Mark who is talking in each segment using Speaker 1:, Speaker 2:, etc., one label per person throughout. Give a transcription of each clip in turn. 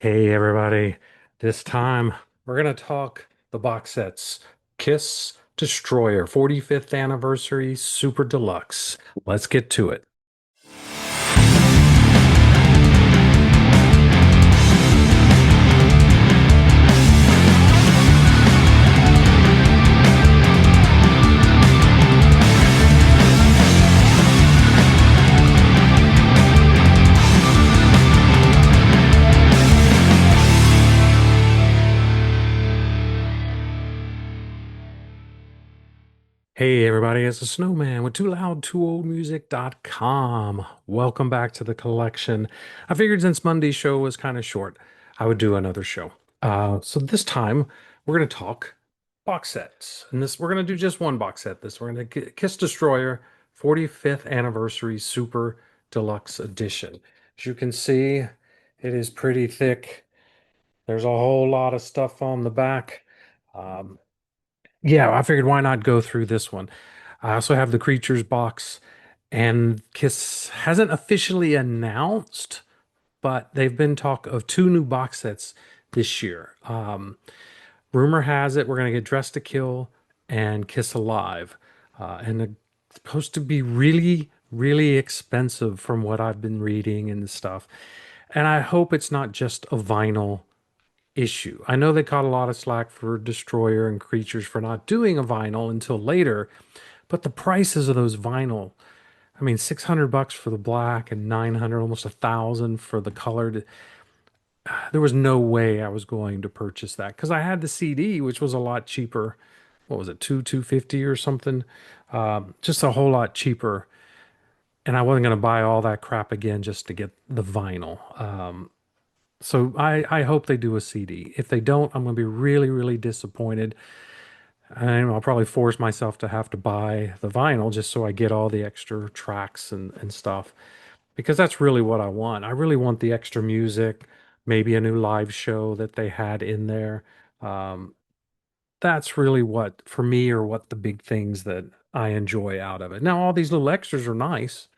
Speaker 1: Hey everybody, this time we're going to talk the box sets Kiss Destroyer 45th Anniversary Super Deluxe. Let's get to it. Hey everybody, it's the Snowman with TooLoudTooOldMusic.com. Welcome back to the collection. I figured since Monday's show was kind of short, I would do another show. So this time we're going to talk box sets. And this we're going to do just one box set. This we're going to Kiss Destroyer 45th Anniversary Super Deluxe Edition. As you can see, it is pretty thick. There's a whole lot of stuff on the back. Um, yeah, I figured why not go through this one. I also have the Creatures box, and Kiss hasn't officially announced, but they've been talk of two new box sets this year. Rumor has it we're going to get Dressed to Kill and Kiss Alive, and they're supposed to be really, really expensive from what I've been reading and stuff. And I hope it's not just a vinyl issue. I know they caught a lot of slack for Destroyer and Creatures for not doing a vinyl until later, but the prices of those vinyl, I mean, 600 bucks for the black and 900, almost 1,000 for the colored. There was no way I was going to purchase that because I had the CD, which was a lot cheaper. What was it, 250 or something? Just a whole lot cheaper. And I wasn't going to buy all that crap again just to get the vinyl. So I hope they do a CD. If they don't, I'm going to be really, really disappointed. And I'll probably force myself to have to buy the vinyl just so I get all the extra tracks and stuff. Because that's really what I want. I really want the extra music, maybe a new live show that they had in there. Um, that's really what, for me, are what the big things that I enjoy out of it. Now, all these little extras are nice,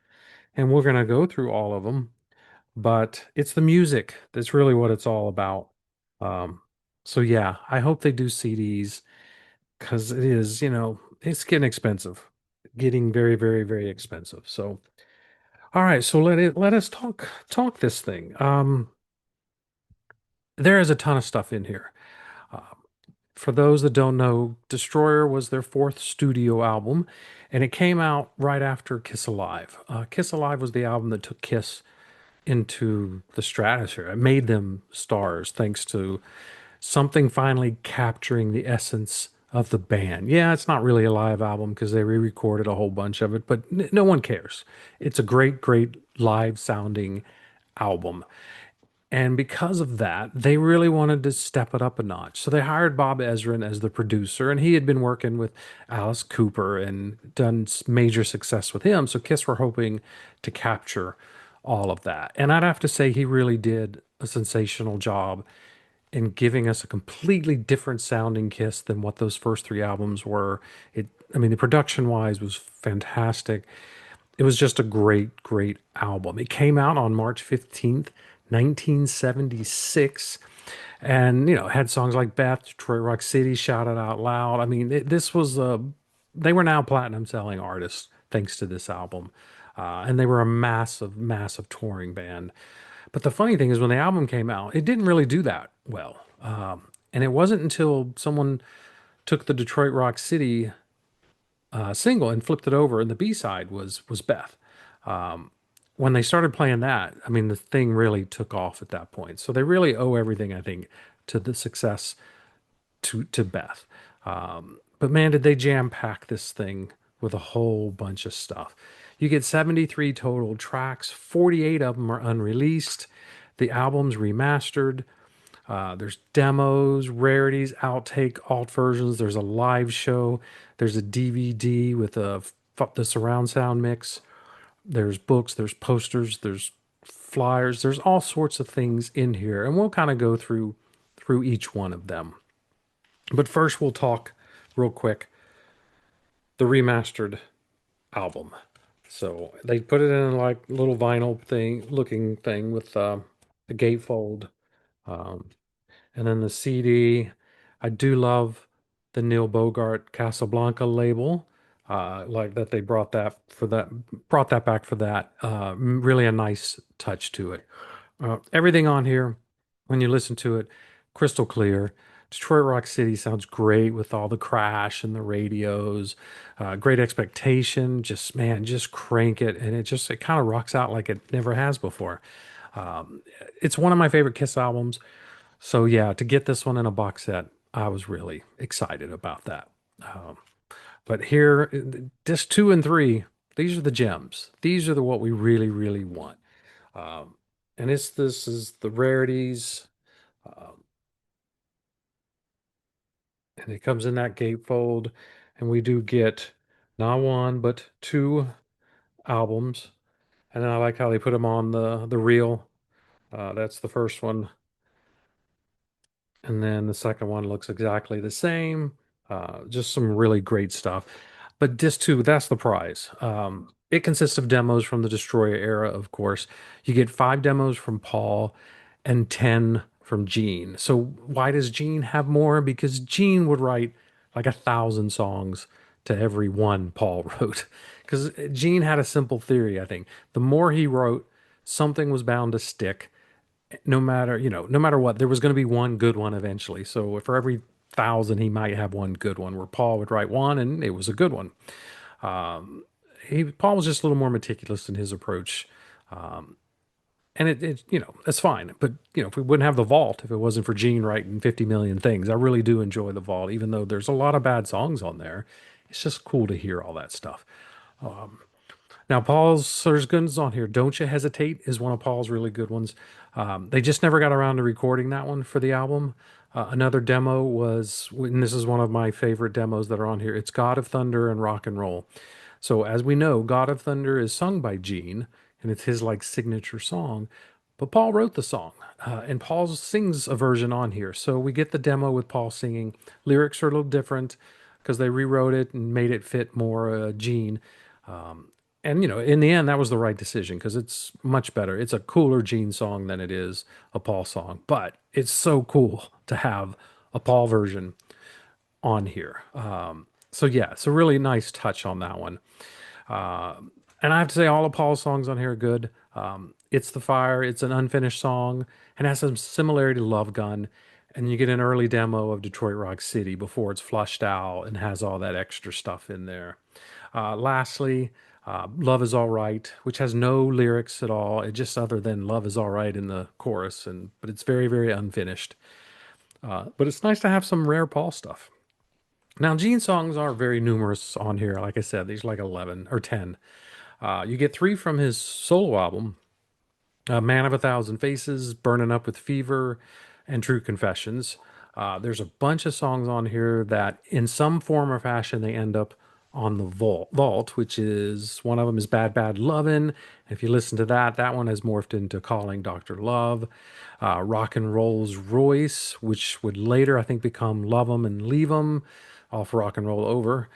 Speaker 1: and we're going to go through all of them, but it's the music that's really what it's all about. Um, so yeah, I hope they do CDs because it is, it's getting expensive, getting very, very, very expensive. So, all right, so let us talk this thing. There is a ton of stuff in here. Uh, for those that don't know, Destroyer was their fourth studio album, and it came out right after Kiss Alive. Kiss Alive was the album that took Kiss into the stratosphere. It made them stars thanks to something finally capturing the essence of the band. Yeah, it's not really a live album because they re-recorded a whole bunch of it, but no one cares. It's a great, great live sounding album. And because of that, they really wanted to step it up a notch. So they hired Bob Ezrin as the producer, and he had been working with Alice Cooper and done major success with him. So Kiss were hoping to capture all of that. And I'd have to say he really did a sensational job in giving us a completely different sounding Kiss than what those first three albums were. I mean, the production wise was fantastic. It was just a great, great album. It came out on March 15th, 1976. And, had songs like Beth, Detroit Rock City, Shout It Out Loud. I mean, this was, they were now platinum selling artists thanks to this album. And they were a massive, massive touring band. But the funny thing is, when the album came out, it didn't really do that well. And it wasn't until someone took the Detroit Rock City single and flipped it over, and the B side was Beth. When they started playing that, I mean, the thing really took off at that point. So they really owe everything, I think, to the success to Beth. But man, did they jam pack this thing with a whole bunch of stuff. You get 73 total tracks, 48 of them are unreleased. The album's remastered. There's demos, rarities, outtake, alt versions. There's a live show. There's a DVD with the surround sound mix. There's books, there's posters, there's flyers. There's all sorts of things in here, and we'll kind of go through each one of them. But first, we'll talk real quick the remastered album. So they put it in like little vinyl thing, looking thing with the gatefold. Um, and then the CD, I do love the Neil Bogart Casablanca label. Like that they brought that back for that. Really a nice touch to it. Everything on here, when you listen to it, crystal clear. Detroit Rock City sounds great with all the crash and the radios. Great expectation. Just man, just crank it, and it kind of rocks out like it never has before. Um, it's one of my favorite Kiss albums. So yeah, to get this one in a box set, I was really excited about that. Um, but here, disc 2 and 3, these are the gems. These are the what we really, really want. Um, and this is the rarities, um, and it comes in that gatefold, and we do get not one but two albums. And then I like how they put them on the reel. That's the first one. And then the second one looks exactly the same. Just some really great stuff. But disc two, that's the prize. It consists of demos from the Destroyer era, of course. You get 5 demos from Paul and 10 from Gene. So why does Gene have more? Because Gene would write like 1,000 songs to every one Paul wrote. Because Gene had a simple theory, I think. The more he wrote, something was bound to stick no matter, no matter what, there was going to be one good one eventually. So for every 1,000, he might have one good one where Paul would write one and it was a good one. Um, Paul was just a little more meticulous in his approach. And that's fine. But, if we wouldn't have the vault, if it wasn't for Gene writing 50 million things, I really do enjoy the vault, even though there's a lot of bad songs on there. It's just cool to hear all that stuff. Now, Paul's, there's good ones on here. Don't You Hesitate is one of Paul's really good ones. They just never got around to recording that one for the album. Another demo was, and this is one of my favorite demos that are on here. It's God of Thunder and Rock and Roll. So, as we know, God of Thunder is sung by Gene, and it's his like signature song. But Paul wrote the song, and Paul sings a version on here. So we get the demo with Paul singing. Lyrics are a little different because they rewrote it and made it fit more Gene. And in the end, that was the right decision because it's much better. It's a cooler Gene song than it is a Paul song, but it's so cool to have a Paul version on here. So yeah, it's a really nice touch on that one. And I have to say, all of Paul's songs on here are good. It's the Fire. It's an unfinished song and has some similarity to Love Gun. And you get an early demo of Detroit Rock City before it's flushed out and has all that extra stuff in there. Lastly, Love is All Right, which has no lyrics at all. It just other than Love is All Right in the chorus, but it's very, very unfinished. But it's nice to have some rare Paul stuff. Now, Gene songs are very numerous on here. Like I said, there's like 11 or 10. You get 3 from his solo album, Man of a Thousand Faces, Burning Up with Fever, and True Confessions. There's a bunch of songs on here that, in some form or fashion, they end up on the vault, which is one of them is Bad Bad Lovin'. If you listen to that, that one has morphed into Calling Dr. Love. Rock and Roll's Royce, which would later, I think, become Love 'em and Leave 'em off Rock and Roll Over.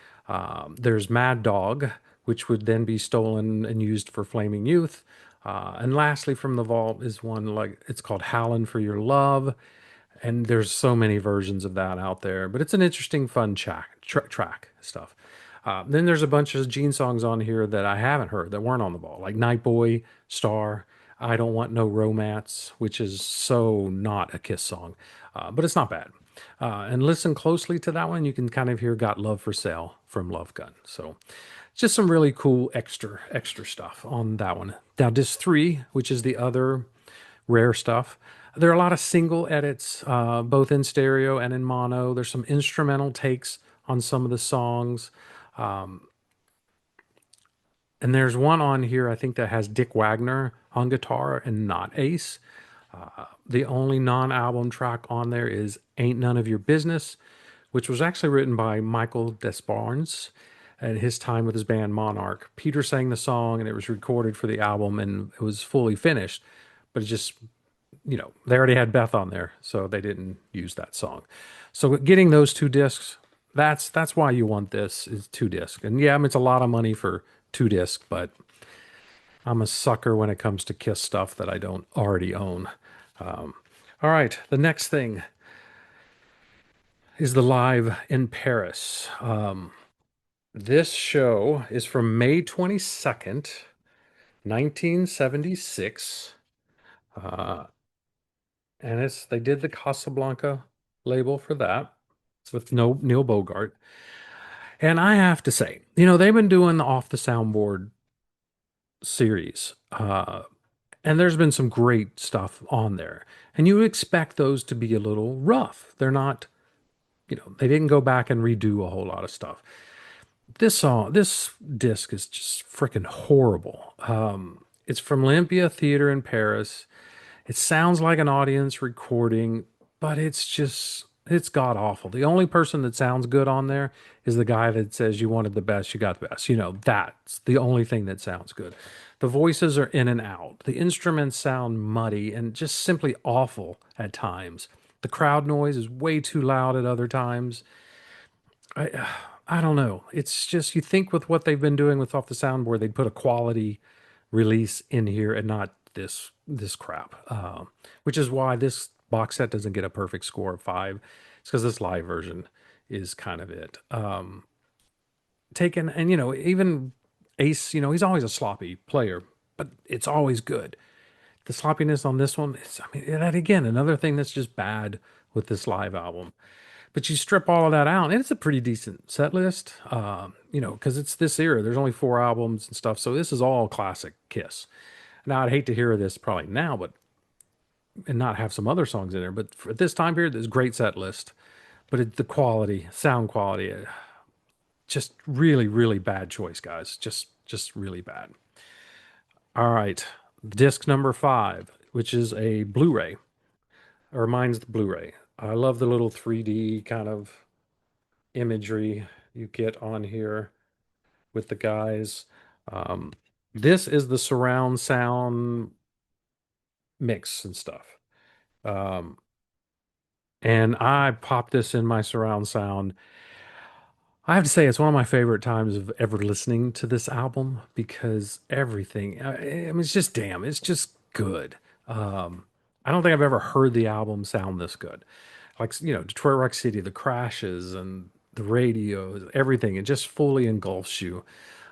Speaker 1: There's Mad Dog, which would then be stolen and used for Flaming Youth. And lastly, from the vault is one like it's called Howlin' for Your Love. And there's so many versions of that out there, but it's an interesting, fun track stuff. Then there's a bunch of Gene songs on here that I haven't heard that weren't on the vault, like Night Boy, Star, I Don't Want No Romance, which is so not a Kiss song, but it's not bad. And listen closely to that one, you can kind of hear Got Love for Sale from Love Gun. So just some really cool extra stuff on that one. Now, disc 3, which is the other rare stuff. There are a lot of single edits, both in stereo and in mono. There's some instrumental takes on some of the songs. And there's one on here, I think, that has Dick Wagner on guitar and not Ace. The only non album track on there is Ain't None of Your Business, which was actually written by Michael Desbarnes at his time with his band Monarch. Peter sang the song and it was recorded for the album and it was fully finished, but it just, they already had Beth on there, so they didn't use that song. So getting those 2 discs, that's why you want this is 2 disc. And yeah, I mean, it's a lot of money for 2 disc, but I'm a sucker when it comes to Kiss stuff that I don't already own. All right, the next thing is the Live in Paris. This show is from May 22nd, 1976. Uh, and they did the Casablanca label for that. It's with no Neil Bogart. And I have to say, they've been doing the Off the Soundboard series. And there's been some great stuff on there. And you would expect those to be a little rough. They're not, they didn't go back and redo a whole lot of stuff. This disc is just freaking horrible. It's from Olympia Theater in Paris. It sounds like an audience recording, but it's god awful. The only person that sounds good on there is the guy that says you wanted the best, you got the best. That's the only thing that sounds good. The voices are in and out. The instruments sound muddy and just simply awful at times. The crowd noise is way too loud at other times. I don't know. It's just you think with what they've been doing with Off the Soundboard, they'd put a quality release in here and not this crap. Which is why this box set doesn't get a perfect score of 5. It's because this live version is kind of it. Taken and even Ace, he's always a sloppy player, but it's always good. The sloppiness on this one, that again, another thing that's just bad with this live album. But you strip all of that out, and it's a pretty decent set list, because it's this era. There's only 4 albums and stuff, so this is all classic Kiss. Now, I'd hate to hear this probably now, but and not have some other songs in there. But for this time period, there's a great set list. But the quality, sound quality, just really, really bad choice, guys. Just really bad. All right, disc number 5, which is a Blu-ray, or mine's the Blu-ray. I love the little 3D kind of imagery you get on here with the guys. Um, this is the surround sound mix and stuff. Um, and I popped this in my surround sound. I have to say, it's one of my favorite times of ever listening to this album because everything, it's just damn, it's just good. I don't think I've ever heard the album sound this good. Like, Detroit Rock City, the crashes and the radios, everything, it just fully engulfs you.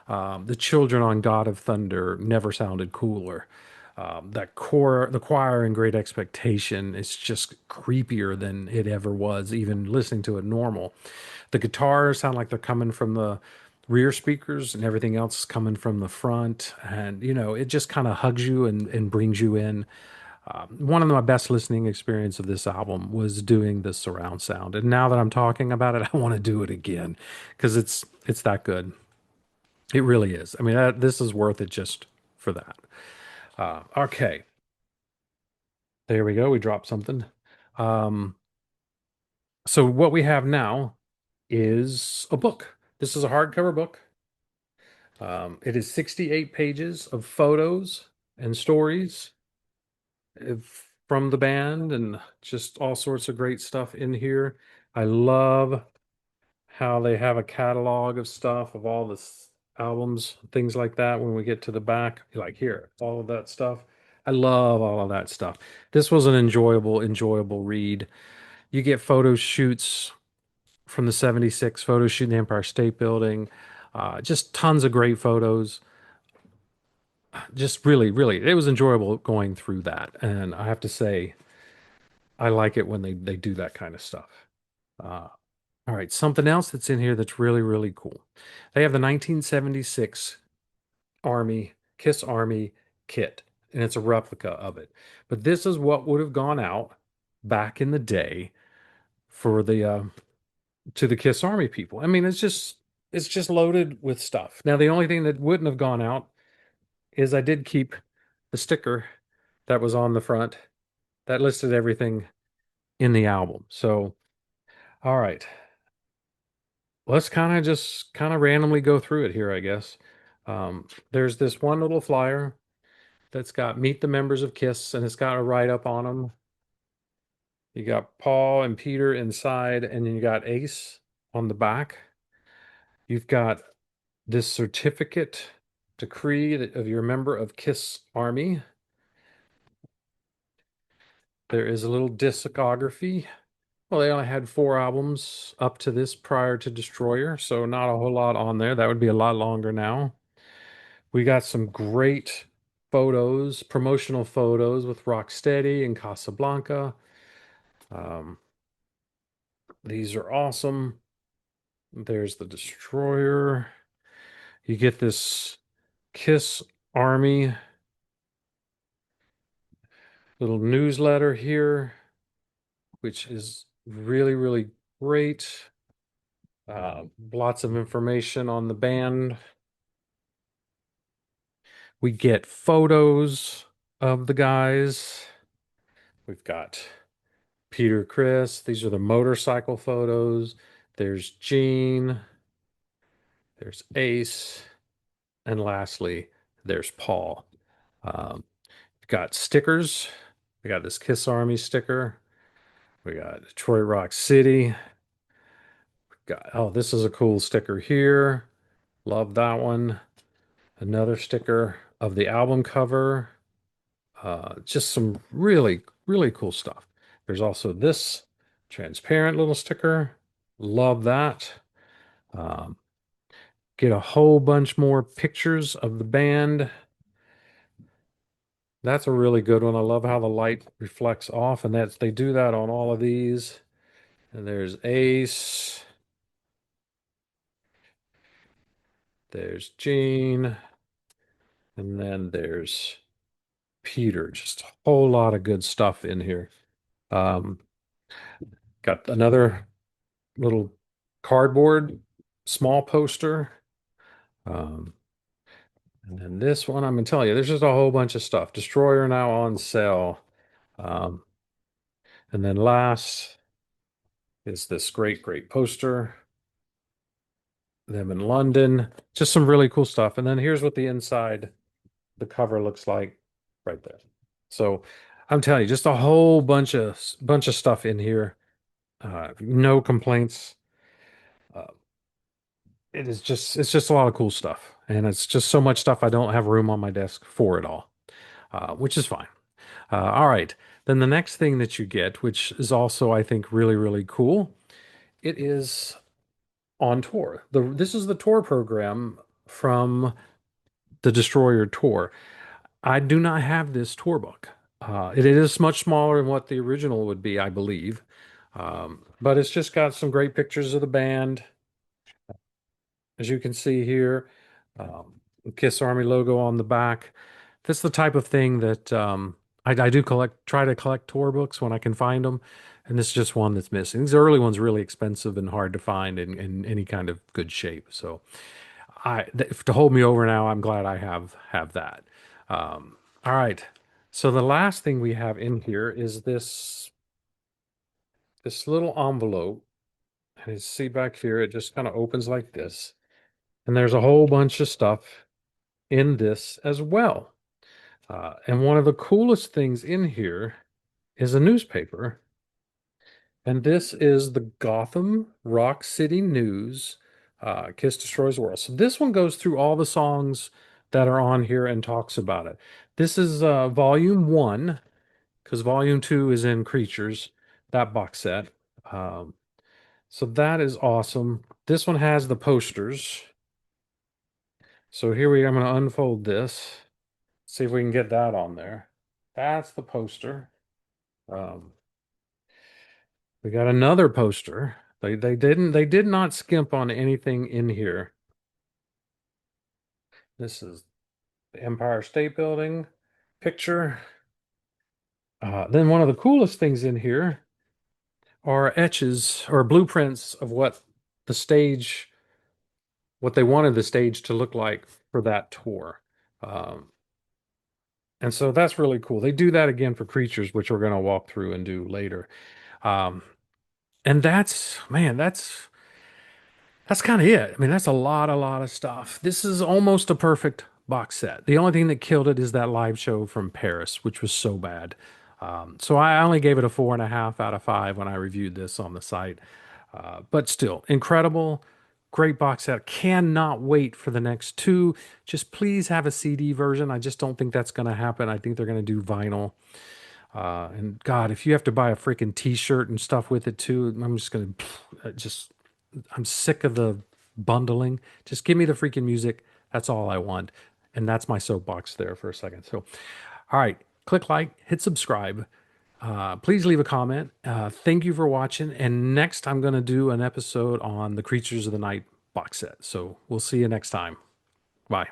Speaker 1: The children on God of Thunder never sounded cooler. The choir in Great Expectation is just creepier than it ever was, even listening to it normal. The guitars sound like they're coming from the rear speakers and everything else is coming from the front. And, it just kind of hugs you and brings you in. One of my best listening experience of this album was doing the surround sound. And now that I'm talking about it, I want to do it again because it's that good. It really is. This is worth it just for that. Okay, there we go. We dropped something. Um, so what we have now is a book. This is a hardcover book. It is 68 pages of photos and stories from the band and just all sorts of great stuff in here. I love how they have a catalog of stuff of all the albums, things like that. When we get to the back, like here, all of that stuff. I love all of that stuff. This was an enjoyable read. You get photo shoots from the 76 photo shoot in the Empire State Building. Just tons of great photos. Just really, really, it was enjoyable going through that. And I have to say, I like it when they do that kind of stuff. Uh, all right, something else that's in here that's really, really cool. They have the 1976 Kiss Army kit, and it's a replica of it. But this is what would have gone out back in the day for the to the Kiss Army people. It's just loaded with stuff. Now the only thing that wouldn't have gone out is I did keep the sticker that was on the front that listed everything in the album. So, all right, let's kind of randomly go through it here, I guess. There's this one little flyer that's got meet the members of Kiss, and it's got a write up on them. You got Paul and Peter inside, and then you got Ace on the back. You've got this certificate decree of your member of Kiss Army. There is a little discography. Well, they only had four albums up to this prior to Destroyer, so not a whole lot on there. That would be a lot longer now. We got some great photos, promotional photos with Rocksteady and Casablanca. Um, these are awesome. There's the Destroyer. You get this Kiss Army little newsletter here, which is really, really great. Lots of information on the band. We get photos of the guys. We've got Peter, Chris. These are the motorcycle photos. There's Gene. There's Ace. And lastly, there's Paul. We've got stickers. We got this Kiss Army sticker. We got Detroit Rock City. Oh, this is a cool sticker here. Love that one. Another sticker of the album cover. Just some really, really cool stuff. There's also this transparent little sticker. Love that. Um, get a whole bunch more pictures of the band. That's a really good one. I love how the light reflects off, and that's they do that on all of these. And there's Ace. There's Gene. And then there's Peter. Just a whole lot of good stuff in here. Um, got another little cardboard small poster. Um, and then this one, I'm gonna tell you, there's just a whole bunch of stuff. Destroyer now on sale. Um, and then last is this great, great poster. Them in London. Just some really cool stuff. And then here's what the inside, the cover looks like right there. So I'm telling you, just a whole bunch of stuff in here. No complaints. Uh, it's just a lot of cool stuff, and it's just so much stuff I don't have room on my desk for it all, which is fine. All right, then the next thing that you get, which is also I think really really cool, it is on tour. This is the tour program from the Destroyer tour. I do not have this tour book. It is much smaller than what the original would be, I believe. But it's just got some great pictures of the band, as you can see here. Um, Kiss Army logo on the back. That's the type of thing that I do try to collect tour books when I can find them. And this is just one that's missing. These early ones are really expensive and hard to find in any kind of good shape. So to hold me over now, I'm glad I have that. All right. So the last thing we have in here is this little envelope. And you see back here, it just kind of opens like this. And there's a whole bunch of stuff in this as well. And one of the coolest things in here is a newspaper. And this is the Gotham Rock City News, Kiss Destroys the World. So this one goes through all the songs that are on here and talks about it. This is volume one, because volume two is in Creatures, that box set. Um, so that is awesome. This one has the posters. So I'm going to unfold this, see if we can get that on there. That's the poster. Um, we got another poster. They did not skimp on anything in here. This is the Empire State Building picture. Then one of the coolest things in here are etches or blueprints of the stage, what they wanted the stage to look like for that tour. Um, and so that's really cool. They do that again for Creatures, which we're going to walk through and do later. Um, and man, that's kind of it. I mean, that's a lot of stuff. This is almost a perfect box set. The only thing that killed it is that live show from Paris, which was so bad. So I only gave it a 4.5 out of 5 when I reviewed this on the site. But still, incredible, great box set. Cannot wait for the next two. Just please have a CD version. I just don't think that's going to happen. I think they're going to do vinyl. And God, if you have to buy a freaking T-shirt and stuff with it too, I'm just gonna just I'm sick of the bundling. Just give me the freaking music. That's all I want. And that's my soapbox there for a second. So, all right, click like, hit subscribe. Please leave a comment. Thank you for watching. And next, I'm going to do an episode on the Creatures of the Night box set. So we'll see you next time. Bye.